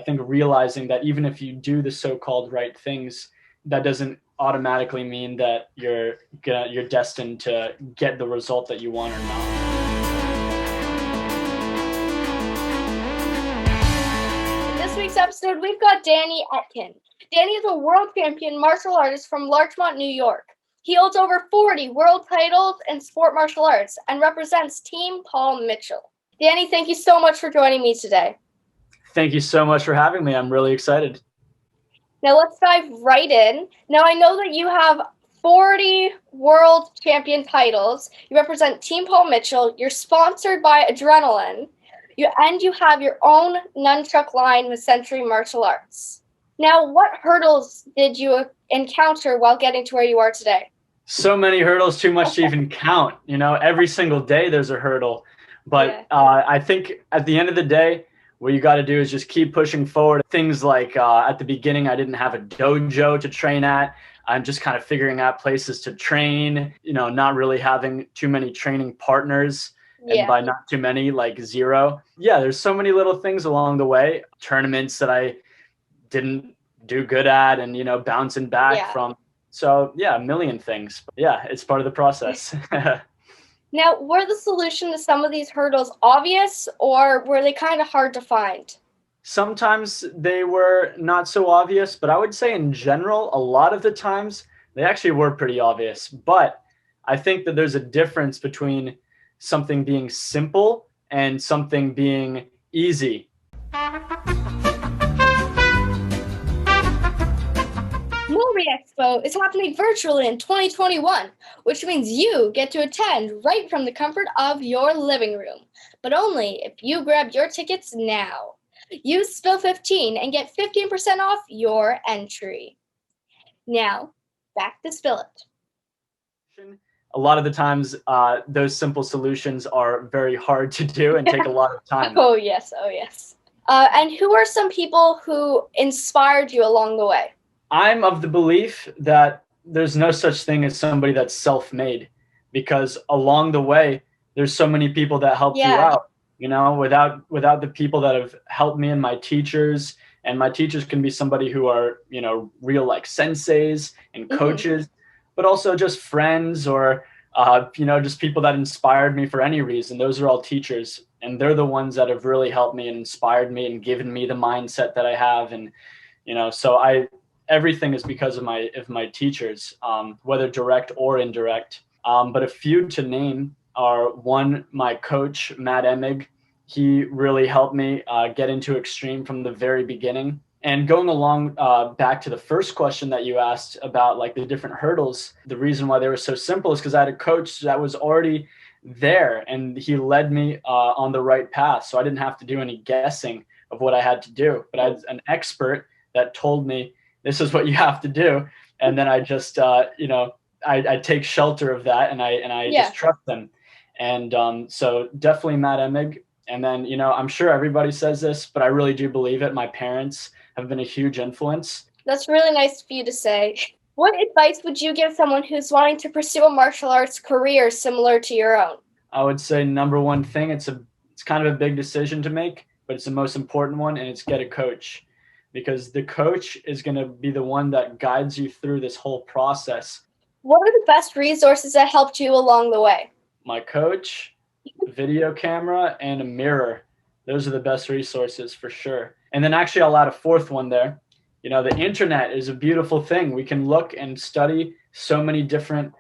think realizing that even if you do the so-called right things, that doesn't automatically mean that you're destined to get the result that you want or not. In this week's episode, we've got Danny Etkin. Danny is a world champion martial artist from Larchmont, New York. He holds over 40 world titles in sport martial arts and represents Team Paul Mitchell. Danny, thank you so much for joining me today. Thank you so much for having me. I'm really excited. Now let's dive right in. Now I know that you have 40 world champion titles. You represent Team Paul Mitchell. You're sponsored by Adrenaline. You have your own nunchuck line with Century Martial Arts. Now, what hurdles did you encounter while getting to where you are today? So many hurdles, too much to even count. Every single day there's a hurdle. But I think at the end of the day, what you got to do is just keep pushing forward. Things like at the beginning, I didn't have a dojo to train at. I'm just kind of figuring out places to train, not really having too many training partners. And by not too many, like zero. Yeah, there's so many little things along the way. Tournaments that I didn't do good at and, bouncing back from. So, yeah, a million things. But yeah, it's part of the process. Now, were the solution to some of these hurdles obvious, or were they kind of hard to find? Sometimes they were not so obvious, but I would say in general, a lot of the times they actually were pretty obvious. But I think that there's a difference between something being simple and something being easy. Movie Expo is happening virtually in 2021, which means you get to attend right from the comfort of your living room, but only if you grab your tickets now. Use Spill15 and get 15% off your entry. Now, back to Spill It. A lot of the times, those simple solutions are very hard to do and take a lot of time. Oh, yes. And who are some people who inspired you along the way? I'm of the belief that there's no such thing as somebody that's self-made, because along the way, there's so many people that helped you out. Without the people that have helped me and my teachers, and my teachers can be somebody who are, real like senseis and coaches, but also just friends or, just people that inspired me for any reason. Those are all teachers, and they're the ones that have really helped me and inspired me and given me the mindset that I have. And, so everything is because of my teachers, whether direct or indirect. But a few to name are, one, my coach, Matt Emig. He really helped me get into Extreme from the very beginning. And going along back to the first question that you asked about like the different hurdles, the reason why they were so simple is because I had a coach that was already there and he led me on the right path. So I didn't have to do any guessing of what I had to do. But I had an expert that told me, this is what you have to do. And then I just, I take shelter of that and I just trust them. And so definitely Matt Emig. And then, I'm sure everybody says this, but I really do believe it. My parents have been a huge influence. That's really nice for you to say. What advice would you give someone who's wanting to pursue a martial arts career similar to your own? I would say number one thing, it's kind of a big decision to make, but it's the most important one, and it's get a coach. Because the coach is going to be the one that guides you through this whole process. What are the best resources that helped you along the way? My coach, video camera, and a mirror. Those are the best resources for sure. And then actually I'll add a fourth one there. The internet is a beautiful thing. We can look and study so many different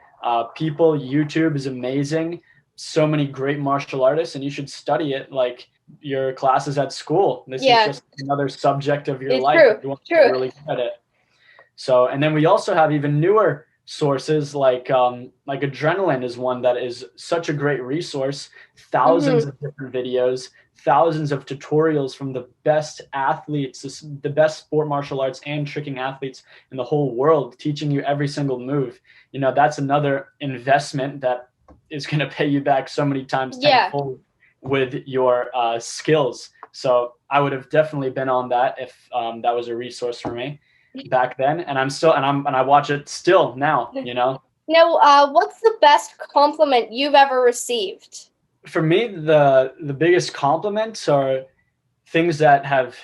people. YouTube is amazing. So many great martial artists, and you should study it like your classes at school. This is just another subject of your life. If you want to really get it. So, and then we also have even newer sources like Adrenaline is one that is such a great resource. Thousands of different videos, thousands of tutorials from the best athletes, the best sport martial arts and tricking athletes in the whole world, teaching you every single move. That's another investment that is going to pay you back so many times tenfold with your skills. So I would have definitely been on that if that was a resource for me back then. And I watch it still now, Now, what's the best compliment you've ever received? For me, the biggest compliments are things that have,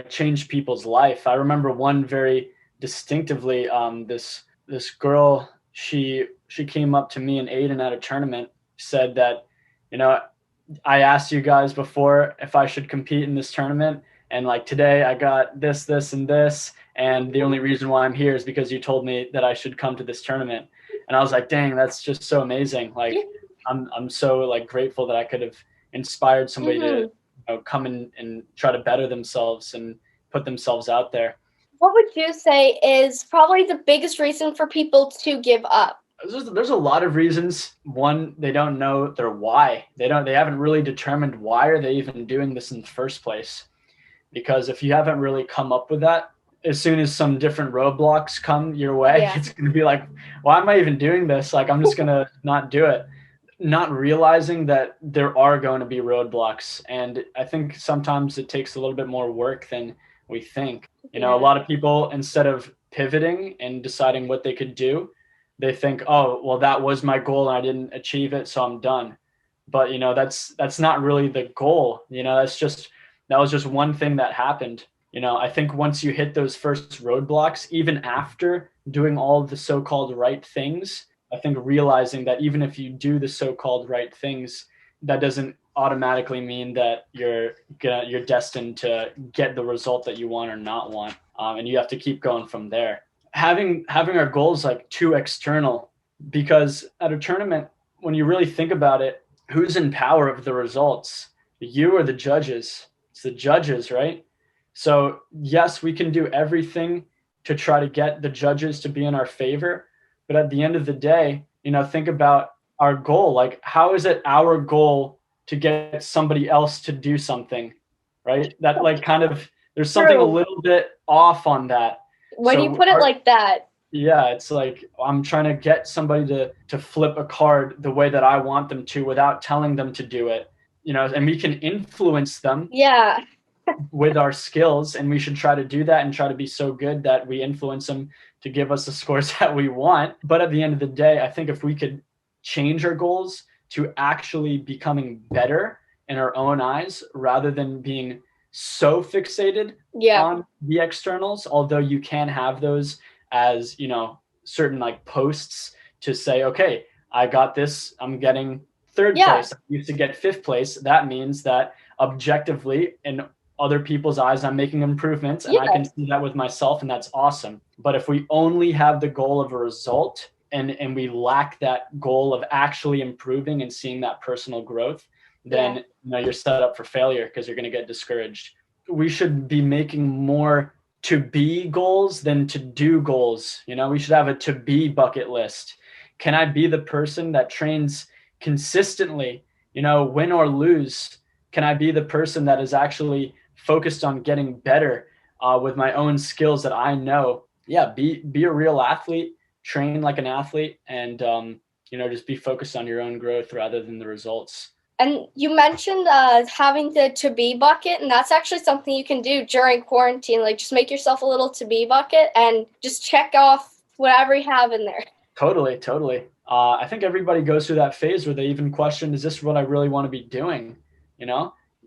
changed people's life. I remember one very distinctively. This girl, she came up to me and Aiden at a tournament, said that, I asked you guys before if I should compete in this tournament, and like today I got this, this, and this, and the only reason why I'm here is because you told me that I should come to this tournament. And I was like, dang, that's just so amazing. Like, I'm so like grateful that I could have inspired somebody to come in and try to better themselves and put themselves out there. What would you say is probably the biggest reason for people to give up? There's a lot of reasons. One, they don't know their why. They haven't really determined why are they even doing this in the first place. Because if you haven't really come up with that, as soon as some different roadblocks come your way, it's going to be like, why am I even doing this? Like, I'm just going to not do it. Not realizing that there are going to be roadblocks. And I think sometimes it takes a little bit more work than we think. A lot of people, instead of pivoting and deciding what they could do, they think, oh, well, that was my goal and I didn't achieve it, so I'm done. But, that's not really the goal. That was just one thing that happened. I think once you hit those first roadblocks, even after doing all of the so-called right things, I think realizing that even if you do the so-called right things, that doesn't automatically mean that you're destined to get the result that you want or not want. And you have to keep going from there. Having our goals like too external, because at a tournament, when you really think about it, who's in power of the results? You or the judges? It's the judges, right? So yes, we can do everything to try to get the judges to be in our favor. But at the end of the day, think about our goal. Like, how is it our goal to get somebody else to do something, right? That like kind of, there's something a little bit off on that. When you put it like that. Yeah, it's like I'm trying to get somebody to flip a card the way that I want them to without telling them to do it, and we can influence them. Yeah. With our skills, and we should try to do that and try to be so good that we influence them to give us the scores that we want. But at the end of the day, I think if we could change our goals to actually becoming better in our own eyes rather than being so fixated on the externals, although you can have those as, certain like posts to say, okay, I got this, I'm getting third place. I used to get fifth place. That means that objectively in other people's eyes, I'm making improvements, and I can see that with myself, and that's awesome. But if we only have the goal of a result and we lack that goal of actually improving and seeing that personal growth, then you're set up for failure because you're going to get discouraged. We should be making more to be goals than to do goals. We should have a to be bucket list. Can I be the person that trains consistently, win or lose? Can I be the person that is actually focused on getting better with my own skills that I know? Be a real athlete, train like an athlete, and just be focused on your own growth rather than the results. And you mentioned having the to be bucket, and that's actually something you can do during quarantine. Like, just make yourself a little to be bucket and just check off whatever you have in there. Totally. I think everybody goes through that phase where they even question, is this what I really want to be doing?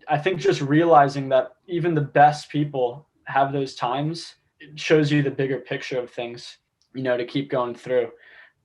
I think just realizing that even the best people have those times, it shows you the bigger picture of things, to keep going through.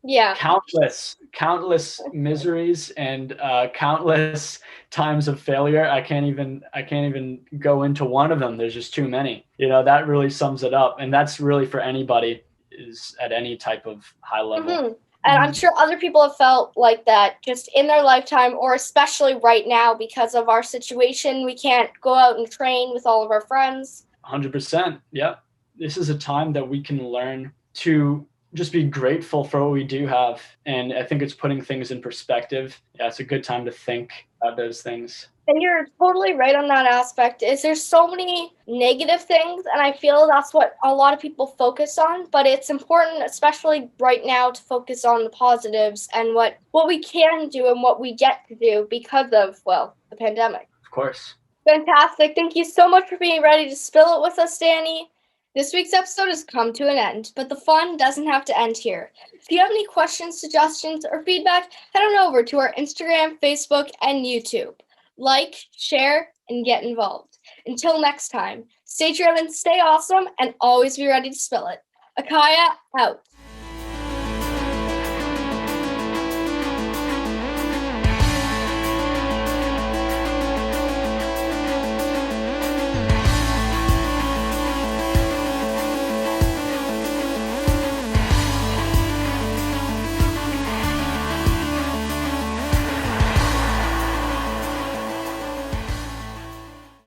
Yeah. Countless miseries and countless times of failure. I can't even go into one of them. There's just too many. That really sums it up. And that's really for anybody is at any type of high level. Mm-hmm. And I'm sure other people have felt like that just in their lifetime, or especially right now because of our situation. We can't go out and train with all of our friends. 100%. Yeah. This is a time that we can learn to just be grateful for what we do have. And I think it's putting things in perspective. Yeah, it's a good time to think about those things. And you're totally right on that aspect. There's so many negative things, and I feel that's what a lot of people focus on. But it's important, especially right now, to focus on the positives and what we can do and what we get to do because of, the pandemic. Of course. Fantastic. Thank you so much for being ready to spill it with us, Danny. This week's episode has come to an end, but the fun doesn't have to end here. If you have any questions, suggestions, or feedback, head on over to our Instagram, Facebook, and YouTube. Like, share, and get involved. Until next time, stay driven, stay awesome, and always be ready to spill it. Eccaia out.